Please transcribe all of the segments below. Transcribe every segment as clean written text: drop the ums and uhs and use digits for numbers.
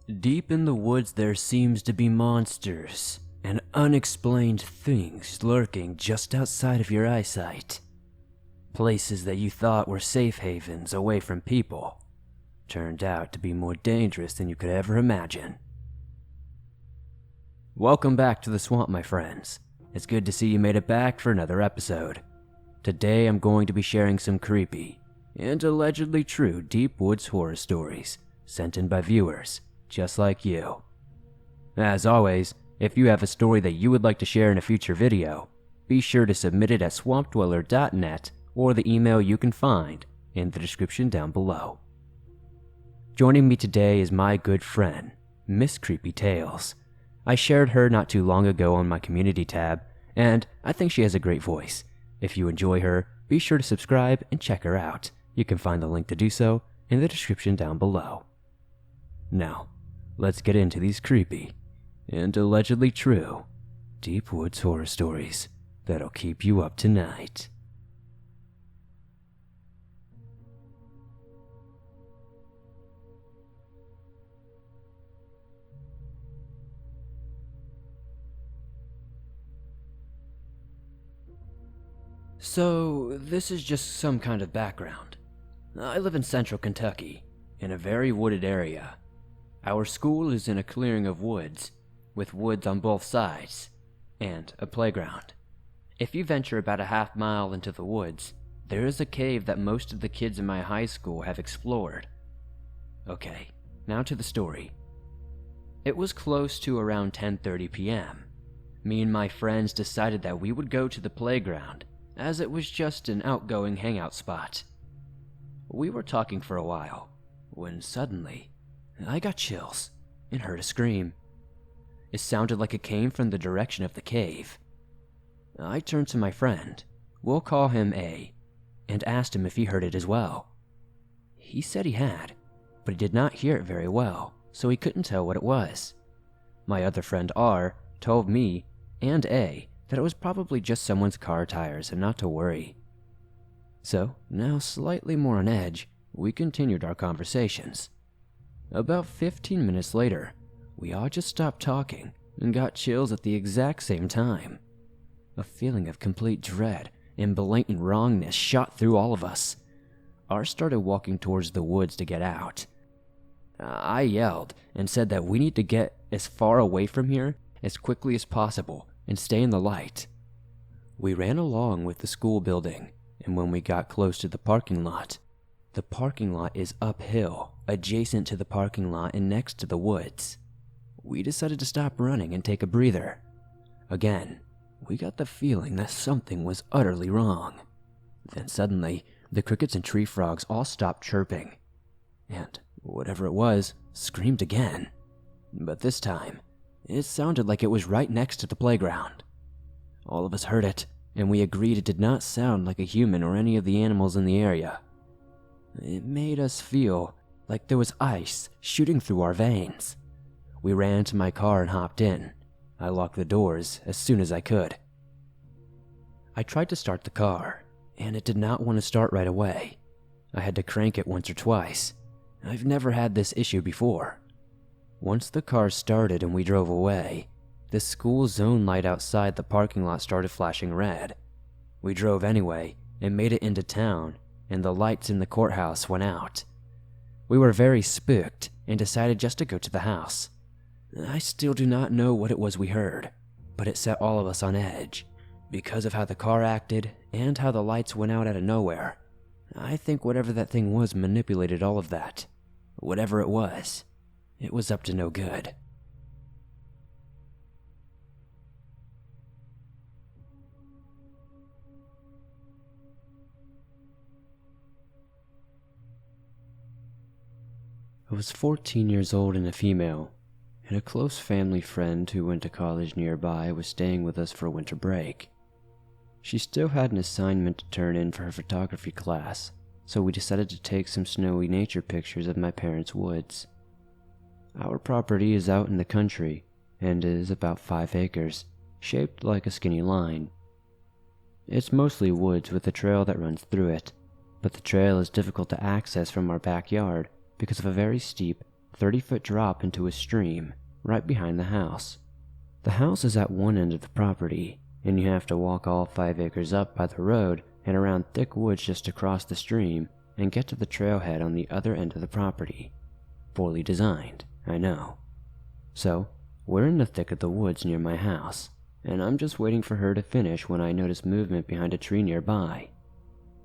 Deep in the woods there seems to be monsters and unexplained things lurking just outside of your eyesight. Places that you thought were safe havens away from people turned out to be more dangerous than you could ever imagine. Welcome back to the swamp, my friends. It's good to see you made it back for another episode. Today I'm going to be sharing some creepy and allegedly true deep woods horror stories sent in by viewers just like you. As always, if you have a story that you would like to share in a future video, be sure to submit it at swampdweller.net or the email you can find in the description down below. Joining me today is my good friend, Miss Creepy Tales. I shared her not too long ago on my community tab, and I think she has a great voice. If you enjoy her, be sure to subscribe and check her out. You can find the link to do so in the description down below. Now, let's get into these creepy and allegedly true deep woods horror stories that'll keep you up tonight. So, this is just some kind of background. I live in central Kentucky, in a very wooded area. Our school is in a clearing of woods, with woods on both sides, and a playground. If you venture about a half mile into the woods, there is a cave that most of the kids in my high school have explored. Okay, now to the story. It was close to around 10:30 p.m. Me and my friends decided that we would go to the playground, as it was just an outgoing hangout spot. We were talking for a while, when suddenly, I got chills and heard a scream. It sounded like it came from the direction of the cave. I turned to my friend, we'll call him A, and asked him if he heard it as well. He said he had, but he did not hear it very well, so he couldn't tell what it was. My other friend R told me and A that it was probably just someone's car tires and not to worry. So, now slightly more on edge, we continued our conversations. About 15 minutes later, we all just stopped talking and got chills at the exact same time. A feeling of complete dread and blatant wrongness shot through all of us. R started walking towards the woods to get out. I yelled and said that we need to get as far away from here as quickly as possible and stay in the light. We ran along with the school building, and when we got close to the parking lot is uphill, adjacent to the parking lot and next to the woods. We decided to stop running and take a breather. Again, we got the feeling that something was utterly wrong. Then suddenly, the crickets and tree frogs all stopped chirping, and whatever it was screamed again. But this time, it sounded like it was right next to the playground. All of us heard it, and we agreed it did not sound like a human or any of the animals in the area. It made us feel like there was ice shooting through our veins. We ran to my car and hopped in. I locked the doors as soon as I could. I tried to start the car, and it did not want to start right away. I had to crank it once or twice. I've never had this issue before. Once the car started and we drove away, the school zone light outside the parking lot started flashing red. We drove anyway and made it into town, and the lights in the courthouse went out. We were very spooked and decided just to go to the house. I still do not know what it was we heard, but it set all of us on edge because of how the car acted and how the lights went out of nowhere. I think whatever that thing was manipulated all of that. Whatever it was up to no good. I was 14 years old and a female, and a close family friend who went to college nearby was staying with us for winter break. She still had an assignment to turn in for her photography class, so we decided to take some snowy nature pictures of my parents' woods. Our property is out in the country and is about 5 acres, shaped like a skinny line. It's mostly woods with a trail that runs through it, but the trail is difficult to access from our backyard because of a very steep, 30-foot drop into a stream right behind the house. The house is at one end of the property, and you have to walk all 5 acres up by the road and around thick woods just to cross the stream and get to the trailhead on the other end of the property. Poorly designed, I know. So, we're in the thick of the woods near my house, and I'm just waiting for her to finish when I notice movement behind a tree nearby.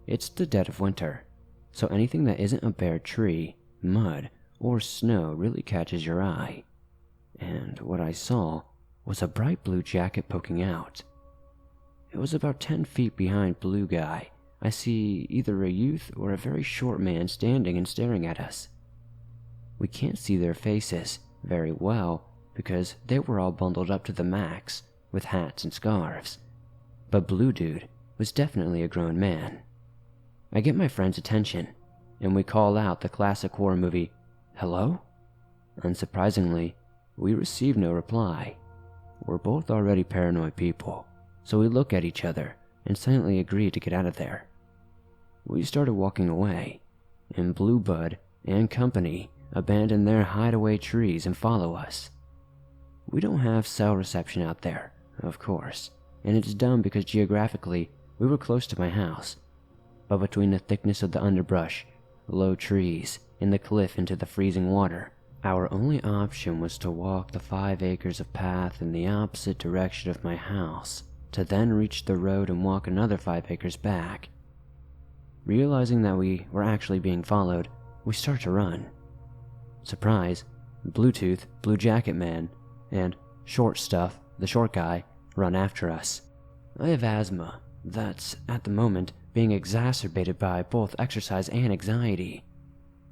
It's the dead of winter, so anything that isn't a bare tree, mud, or snow really catches your eye. And what I saw was a bright blue jacket poking out. It was about 10 feet behind Blue Guy. I see either a youth or a very short man standing and staring at us. We can't see their faces very well because they were all bundled up to the max with hats and scarves. But Blue Dude was definitely a grown man. I get my friend's attention, and we call out the classic horror movie, "Hello?" Unsurprisingly, we receive no reply. We're both already paranoid people, so we look at each other and silently agree to get out of there. We started walking away, and Blue Bud and company abandon their hideaway trees and follow us. We don't have cell reception out there, of course, and it's dumb because geographically we were close to my house. But between the thickness of the underbrush, low trees, and the cliff into the freezing water, our only option was to walk the 5 acres of path in the opposite direction of my house, to then reach the road and walk another 5 acres back. Realizing that we were actually being followed, we start to run. Surprise, Bluetooth, Blue Jacket Man, and Short Stuff, the short guy, run after us. I have asthma that's, at the moment, being exacerbated by both exercise and anxiety.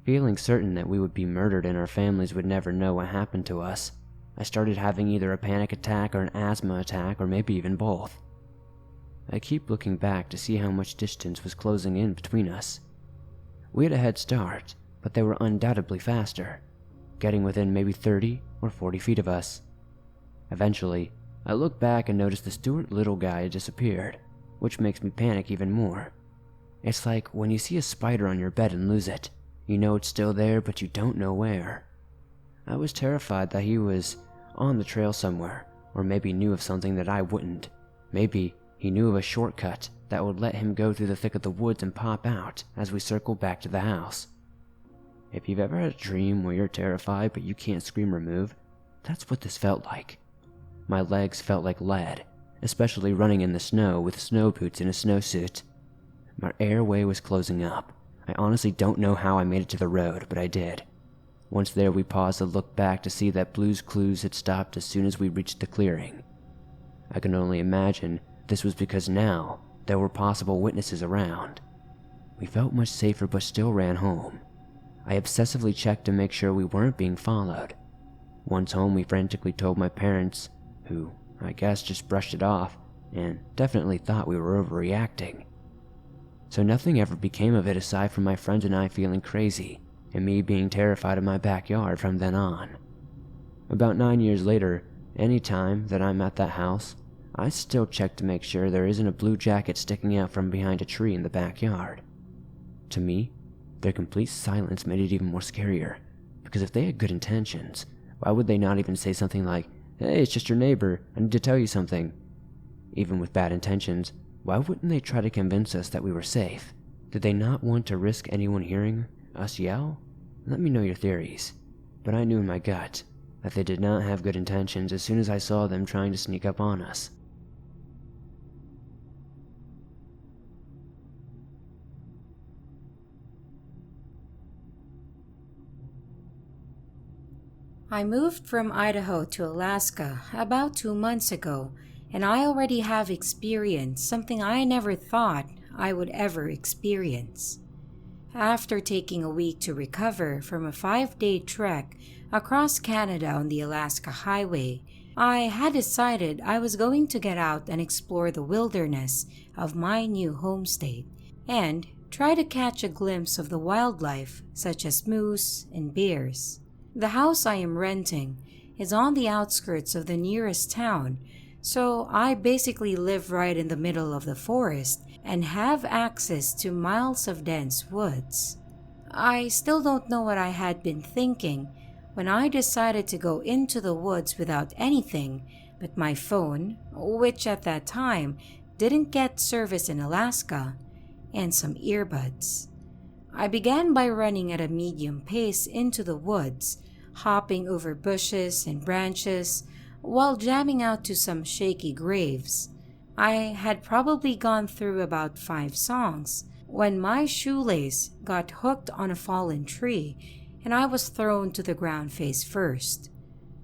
Feeling certain that we would be murdered and our families would never know what happened to us, I started having either a panic attack or an asthma attack or maybe even both. I keep looking back to see how much distance was closing in between us. We had a head start, but they were undoubtedly faster, getting within maybe 30 or 40 feet of us. Eventually, I look back and notice the Stuart Little guy had disappeared, which makes me panic even more. It's like when you see a spider on your bed and lose it. You know it's still there, but you don't know where. I was terrified that he was on the trail somewhere, or maybe knew of something that I wouldn't. Maybe he knew of a shortcut that would let him go through the thick of the woods and pop out as we circled back to the house. If you've ever had a dream where you're terrified but you can't scream or move, that's what this felt like. My legs felt like lead, especially running in the snow with snow boots and a snowsuit. My airway was closing up. I honestly don't know how I made it to the road, but I did. Once there, we paused to look back to see that Blue's Clues had stopped as soon as we reached the clearing. I can only imagine this was because now there were possible witnesses around. We felt much safer but still ran home. I obsessively checked to make sure we weren't being followed. Once home, we frantically told my parents, who I guess just brushed it off and definitely thought we were overreacting. So nothing ever became of it aside from my friends and I feeling crazy and me being terrified of my backyard from then on. About 9 years later, any time that I'm at that house, I still check to make sure there isn't a blue jacket sticking out from behind a tree in the backyard. To me, their complete silence made it even more scarier, because if they had good intentions, why would they not even say something like, "Hey, it's just your neighbor, I need to tell you something"? Even with bad intentions, why wouldn't they try to convince us that we were safe? Did they not want to risk anyone hearing us yell? Let me know your theories. But I knew in my gut that they did not have good intentions as soon as I saw them trying to sneak up on us. I moved from Idaho to Alaska about 2 months ago, and I already have experienced something I never thought I would ever experience. After taking a week to recover from a 5-day trek across Canada on the Alaska Highway, I had decided I was going to get out and explore the wilderness of my new home state and try to catch a glimpse of the wildlife such as moose and bears. The house I am renting is on the outskirts of the nearest town, so I basically live right in the middle of the forest and have access to miles of dense woods. I still don't know what I had been thinking when I decided to go into the woods without anything but my phone, which at that time didn't get service in Alaska, and some earbuds. I began by running at a medium pace into the woods, hopping over bushes and branches while jamming out to some shaky graves. I had probably gone through about 5 songs when my shoelace got hooked on a fallen tree and I was thrown to the ground face first.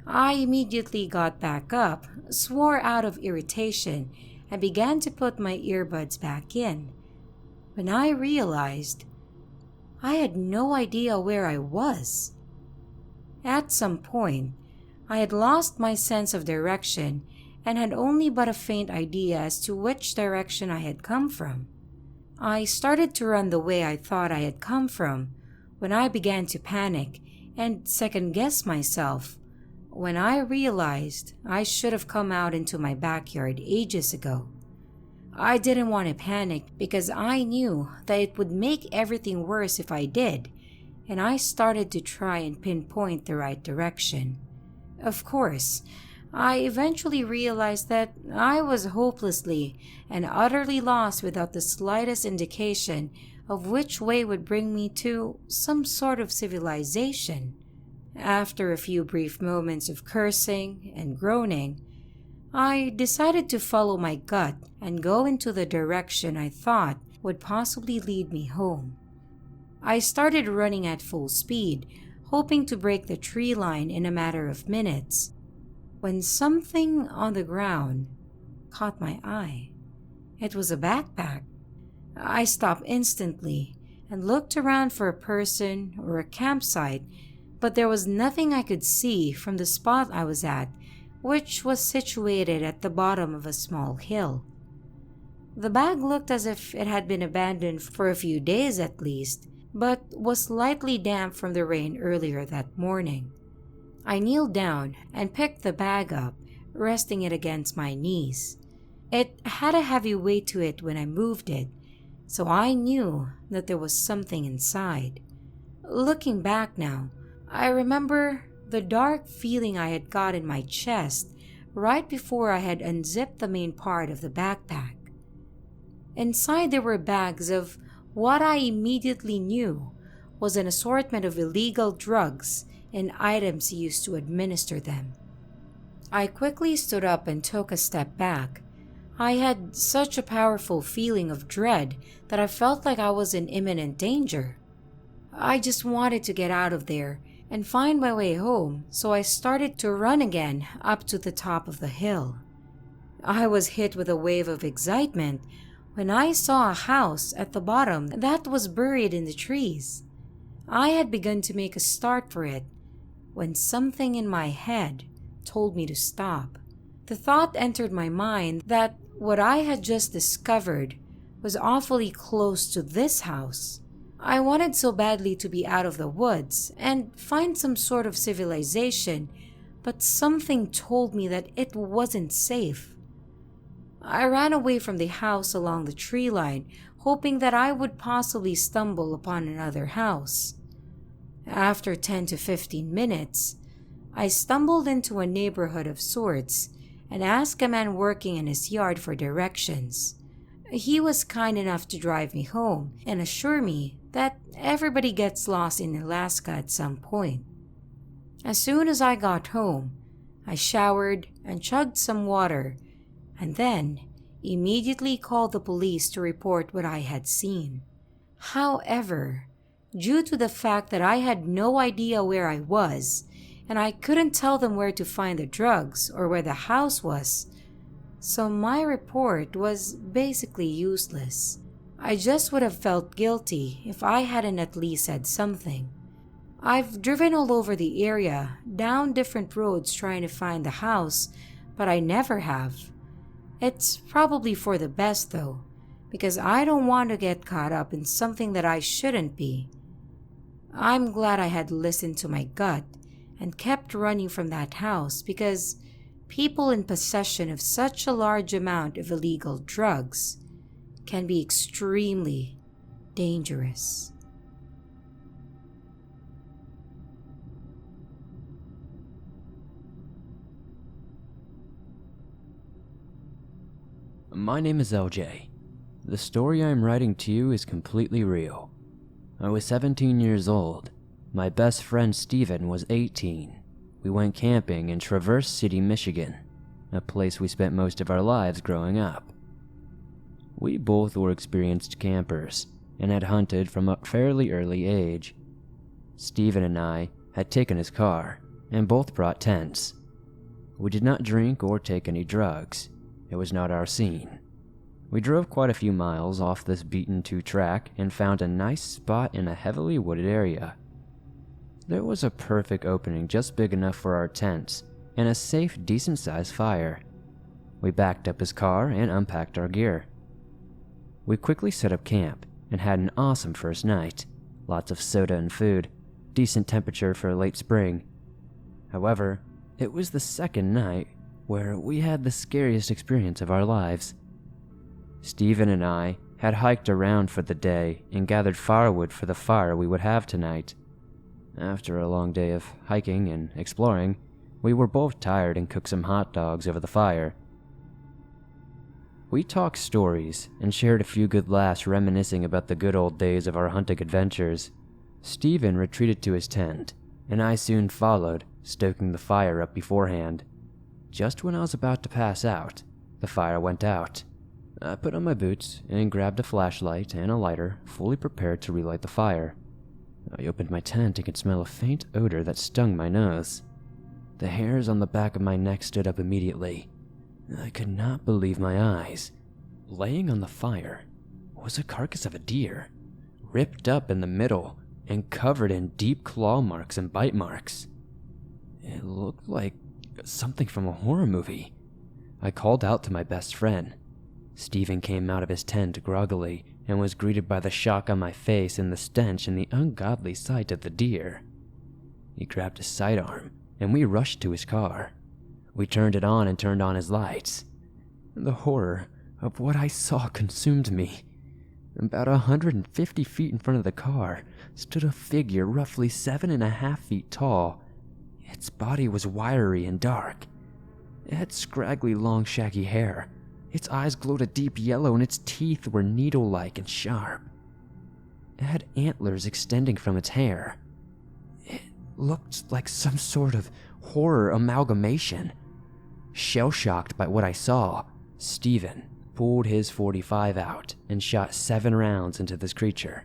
I immediately got back up, swore out of irritation, and began to put my earbuds back in. When I realized I had no idea where I was. At some point, I had lost my sense of direction and had only but a faint idea as to which direction I had come from. I started to run the way I thought I had come from when I began to panic and second-guess myself when I realized I should have come out into my backyard ages ago. I didn't want to panic because I knew that it would make everything worse if I did, and I started to try and pinpoint the right direction. Of course, I eventually realized that I was hopelessly and utterly lost without the slightest indication of which way would bring me to some sort of civilization. After a few brief moments of cursing and groaning, I decided to follow my gut and go into the direction I thought would possibly lead me home. I started running at full speed, hoping to break the tree line in a matter of minutes, when something on the ground caught my eye. It was a backpack. I stopped instantly and looked around for a person or a campsite, but there was nothing I could see from the spot I was at, which was situated at the bottom of a small hill. The bag looked as if it had been abandoned for a few days at least, but was slightly damp from the rain earlier that morning. I kneeled down and picked the bag up, resting it against my knees. It had a heavy weight to it when I moved it, so I knew that there was something inside. Looking back now, I remember the dark feeling I had got in my chest right before I had unzipped the main part of the backpack. Inside there were bags of what I immediately knew was an assortment of illegal drugs and items used to administer them. I quickly stood up and took a step back. I had such a powerful feeling of dread that I felt like I was in imminent danger. I just wanted to get out of there and find my way home, so I started to run again up to the top of the hill. I was hit with a wave of excitement when I saw a house at the bottom that was buried in the trees. I had begun to make a start for it when something in my head told me to stop. The thought entered my mind that what I had just discovered was awfully close to this house. I wanted so badly to be out of the woods and find some sort of civilization, but something told me that it wasn't safe. I ran away from the house along the tree line, hoping that I would possibly stumble upon another house. After 10 to 15 minutes, I stumbled into a neighborhood of sorts and asked a man working in his yard for directions. He was kind enough to drive me home and assure me that everybody gets lost in Alaska at some point. As soon as I got home, I showered and chugged some water, and then immediately called the police to report what I had seen. However, due to the fact that I had no idea where I was, and I couldn't tell them where to find the drugs or where the house was, so my report was basically useless. I just would have felt guilty if I hadn't at least said something. I've driven all over the area, down different roads trying to find the house, but I never have. It's probably for the best though, because I don't want to get caught up in something that I shouldn't be. I'm glad I had listened to my gut and kept running from that house, because people in possession of such a large amount of illegal drugs can be extremely dangerous. My name is LJ. The story I'm writing to you is completely real. I was 17 years old. My best friend Steven was 18. We went camping in Traverse City, Michigan, a place we spent most of our lives growing up. We both were experienced campers and had hunted from a fairly early age. Steven and I had taken his car and both brought tents. We did not drink or take any drugs. It was not our scene. We drove quite a few miles off this beaten-to track and found a nice spot in a heavily wooded area. There was a perfect opening just big enough for our tents and a safe, decent-sized fire. We backed up his car and unpacked our gear. We quickly set up camp and had an awesome first night. Lots of soda and food, decent temperature for late spring. However, it was the second night where we had the scariest experience of our lives. Steven and I had hiked around for the day and gathered firewood for the fire we would have tonight. After a long day of hiking and exploring, we were both tired and cooked some hot dogs over the fire. We talked stories and shared a few good laughs reminiscing about the good old days of our hunting adventures. Steven retreated to his tent, and I soon followed, stoking the fire up beforehand. Just when I was about to pass out, the fire went out. I put on my boots and grabbed a flashlight and a lighter, fully prepared to relight the fire. I opened my tent and could smell a faint odor that stung my nose. The hairs on the back of my neck stood up immediately. I could not believe my eyes. Laying on the fire was a carcass of a deer, ripped up in the middle and covered in deep claw marks and bite marks. It looked like something from a horror movie. I called out to my best friend. Steven came out of his tent groggily and was greeted by the shock on my face and the stench and the ungodly sight of the deer. He grabbed his sidearm and we rushed to his car. We turned it on and turned on his lights. The horror of what I saw consumed me. About 150 feet in front of the car stood a figure roughly 7.5 feet tall. Its body was wiry and dark. It had scraggly, long, shaggy hair. Its eyes glowed a deep yellow and its teeth were needle-like and sharp. It had antlers extending from its hair. It looked like some sort of horror amalgamation. Shell-shocked by what I saw, Steven pulled his .45 out and shot 7 rounds into this creature.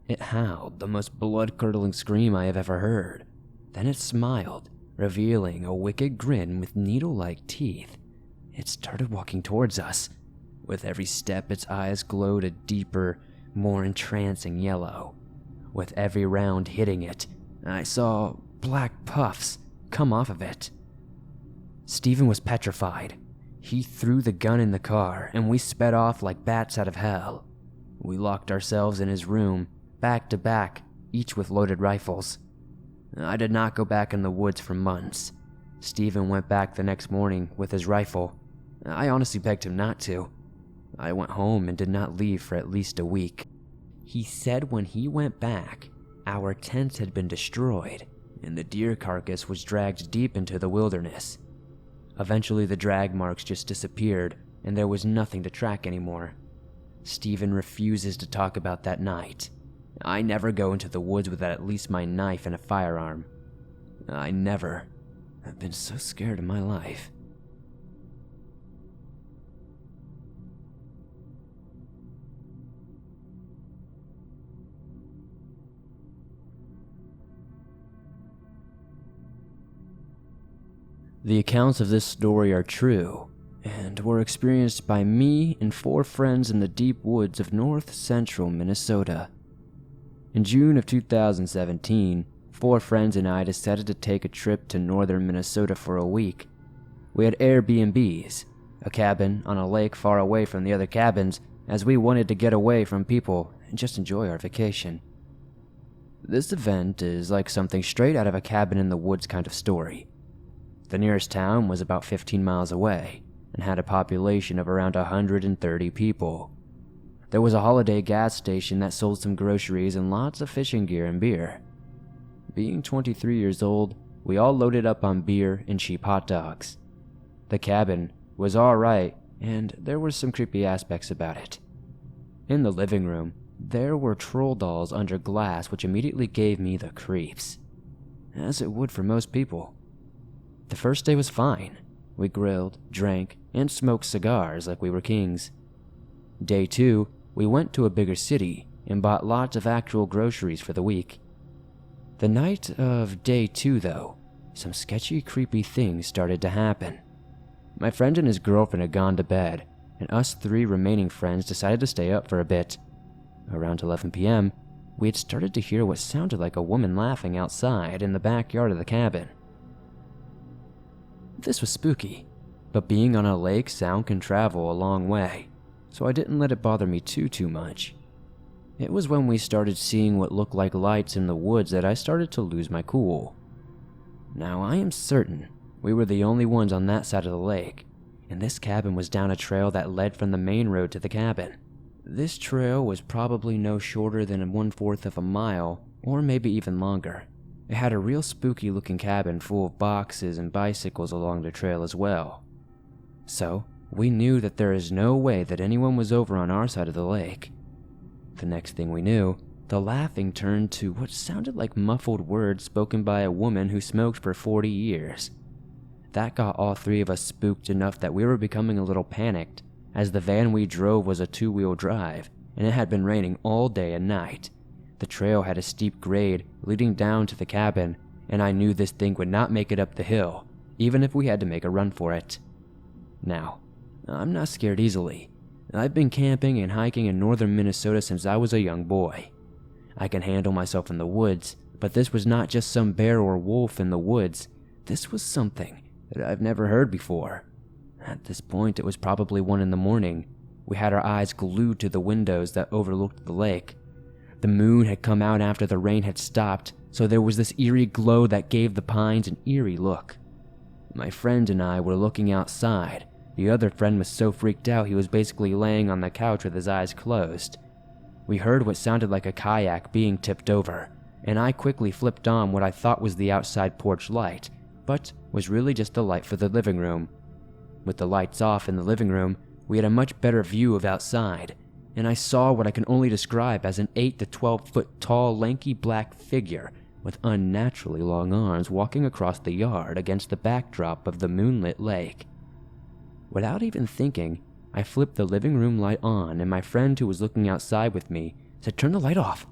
It howled the most blood-curdling scream I have ever heard. Then it smiled, revealing a wicked grin with needle-like teeth. It started walking towards us. With every step, its eyes glowed a deeper, more entrancing yellow. With every round hitting it, I saw black puffs come off of it. Steven was petrified. He threw the gun in the car, and we sped off like bats out of hell. We locked ourselves in his room, back to back, each with loaded rifles. I did not go back in the woods for months. Steven went back the next morning with his rifle. I honestly begged him not to. I went home and did not leave for at least a week. He said when he went back, our tents had been destroyed, and the deer carcass was dragged deep into the wilderness. Eventually the drag marks just disappeared, and there was nothing to track anymore. Steven refuses to talk about that night. I never go into the woods without at least my knife and a firearm. I never have been so scared in my life. The accounts of this story are true, and were experienced by me and 4 friends in the deep woods of north-central Minnesota. In June of 2017, 4 friends and I decided to take a trip to northern Minnesota for a week. We had Airbnbs, a cabin on a lake far away from the other cabins, as we wanted to get away from people and just enjoy our vacation. This event is like something straight out of a cabin in the woods kind of story. The nearest town was about 15 miles away and had a population of around 130 people. There was a holiday gas station that sold some groceries and lots of fishing gear and beer. Being 23 years old, we all loaded up on beer and cheap hot dogs. The cabin was alright, and there were some creepy aspects about it. In the living room, there were troll dolls under glass which immediately gave me the creeps, as it would for most people. The first day was fine. We grilled, drank, and smoked cigars like we were kings. Day 2, we went to a bigger city and bought lots of actual groceries for the week. The night of day 2, though, some sketchy, creepy things started to happen. My friend and his girlfriend had gone to bed, and us 3 remaining friends decided to stay up for a bit. Around 11 p.m., we had started to hear what sounded like a woman laughing outside in the backyard of the cabin. This was spooky, but being on a lake, sound can travel a long way, so I didn't let it bother me too much. It was when we started seeing what looked like lights in the woods that I started to lose my cool. Now, I am certain we were the only ones on that side of the lake, and this cabin was down a trail that led from the main road to the cabin. This trail was probably no shorter than 1/4 of a mile, or maybe even longer. It had a real spooky looking cabin full of boxes and bicycles along the trail as well. So, we knew that there is no way that anyone was over on our side of the lake. The next thing we knew, the laughing turned to what sounded like muffled words spoken by a woman who smoked for 40 years. That got all 3 of us spooked enough that we were becoming a little panicked, as the van we drove was a 2-wheel drive, and it had been raining all day and night. The trail had a steep grade leading down to the cabin, and I knew this thing would not make it up the hill, even if we had to make a run for it. Now, I'm not scared easily. I've been camping and hiking in northern Minnesota since I was a young boy. I can handle myself in the woods, but this was not just some bear or wolf in the woods. This was something that I've never heard before. At this point, it was probably 1 in the morning. We had our eyes glued to the windows that overlooked the lake. The moon had come out after the rain had stopped, so there was this eerie glow that gave the pines an eerie look. My friend and I were looking outside. The other friend was so freaked out he was basically laying on the couch with his eyes closed. We heard what sounded like a kayak being tipped over, and I quickly flipped on what I thought was the outside porch light, but was really just the light for the living room. With the lights off in the living room, we had a much better view of outside, and I saw what I can only describe as an 8 to 12 foot tall, lanky black figure with unnaturally long arms walking across the yard against the backdrop of the moonlit lake. Without even thinking, I flipped the living room light on, and my friend who was looking outside with me said, "Turn the light off."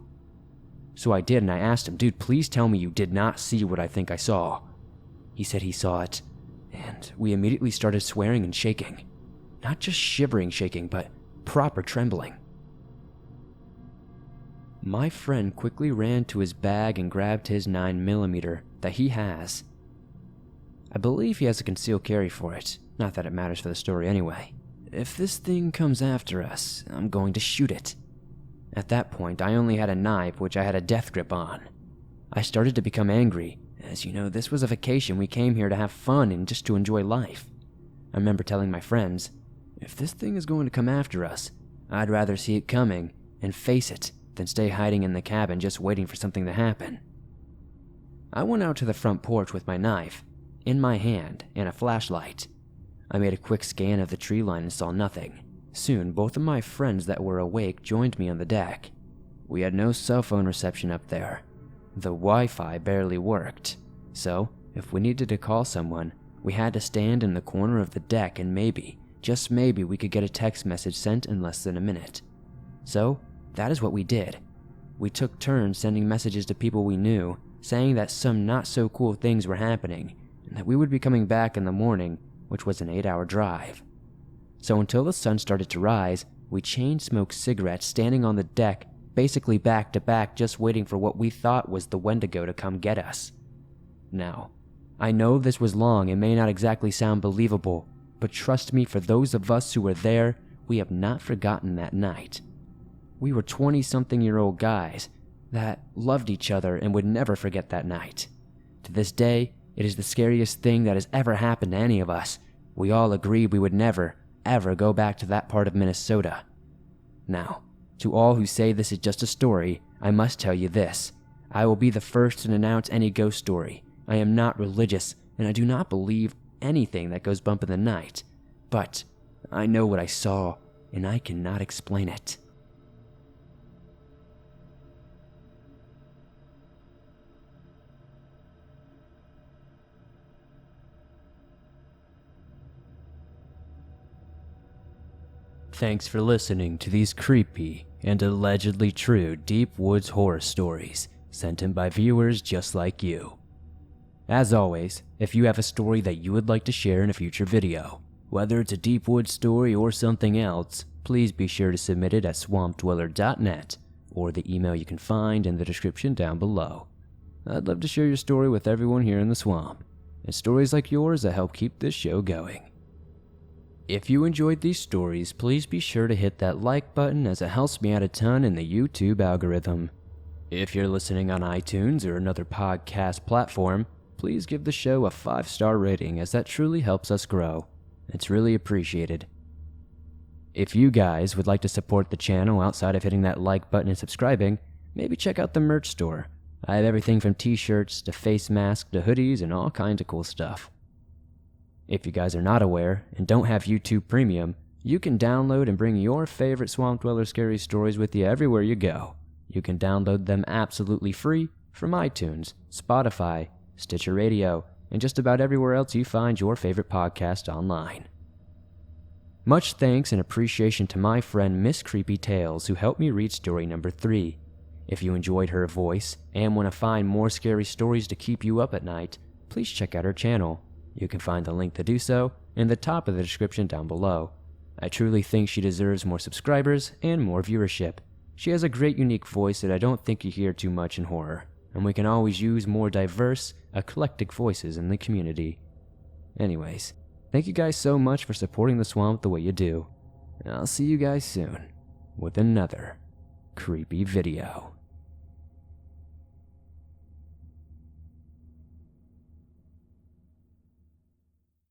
So I did, and I asked him, "Dude, please tell me you did not see what I think I saw." He said he saw it, and we immediately started swearing and shaking. Not just shivering shaking, but proper trembling. My friend quickly ran to his bag and grabbed his 9mm that he has. I believe he has a concealed carry for it, not that it matters for the story anyway. If this thing comes after us, I'm going to shoot it. At that point, I only had a knife which I had a death grip on. I started to become angry, as you know, this was a vacation. We came here to have fun and just to enjoy life. I remember telling my friends, if this thing is going to come after us, I'd rather see it coming and face it than stay hiding in the cabin just waiting for something to happen. I went out to the front porch with my knife in my hand and a flashlight. I made a quick scan of the tree line and saw nothing. Soon, both of my friends that were awake joined me on the deck. We had no cell phone reception up there. The Wi-Fi barely worked, so if we needed to call someone, we had to stand in the corner of the deck and maybe, just maybe, we could get a text message sent in less than a minute. So, that is what we did. We took turns sending messages to people we knew, saying that some not-so-cool things were happening, and that we would be coming back in the morning, which was an 8-hour drive. So until the sun started to rise, we chain-smoked cigarettes standing on the deck, basically back to back, just waiting for what we thought was the Wendigo to come get us. Now, I know this was long and may not exactly sound believable, but trust me, for those of us who were there, we have not forgotten that night. We were 20-something-year-old guys that loved each other and would never forget that night. To this day, it is the scariest thing that has ever happened to any of us. We all agreed we would never, ever go back to that part of Minnesota. Now, to all who say this is just a story, I must tell you this. I will be the first to announce any ghost story. I am not religious, and I do not believe anything that goes bump in the night. But I know what I saw, and I cannot explain it. Thanks for listening to these creepy and allegedly true deep woods horror stories sent in by viewers just like you. As always, if you have a story that you would like to share in a future video, whether it's a deep woods story or something else, please be sure to submit it at swampdweller.net or the email you can find in the description down below. I'd love to share your story with everyone here in the swamp, and stories like yours that help keep this show going. If you enjoyed these stories, please be sure to hit that like button as it helps me out a ton in the YouTube algorithm. If you're listening on iTunes or another podcast platform, please give the show a 5-star rating as that truly helps us grow. It's really appreciated. If you guys would like to support the channel outside of hitting that like button and subscribing, maybe check out the merch store. I have everything from t-shirts to face masks to hoodies and all kinds of cool stuff. If you guys are not aware and don't have YouTube Premium, you can download and bring your favorite Swamp Dweller scary stories with you everywhere you go. You can download them absolutely free from iTunes, Spotify, Stitcher Radio, and just about everywhere else you find your favorite podcast online. Much thanks and appreciation to my friend Miss Creepy Tales who helped me read story number 3. If you enjoyed her voice and want to find more scary stories to keep you up at night, please check out her channel. You can find the link to do so in the top of the description down below. I truly think she deserves more subscribers and more viewership. She has a great unique voice that I don't think you hear too much in horror, and we can always use more diverse, eclectic voices in the community. Anyways, thank you guys so much for supporting the swamp the way you do. And I'll see you guys soon with another creepy video.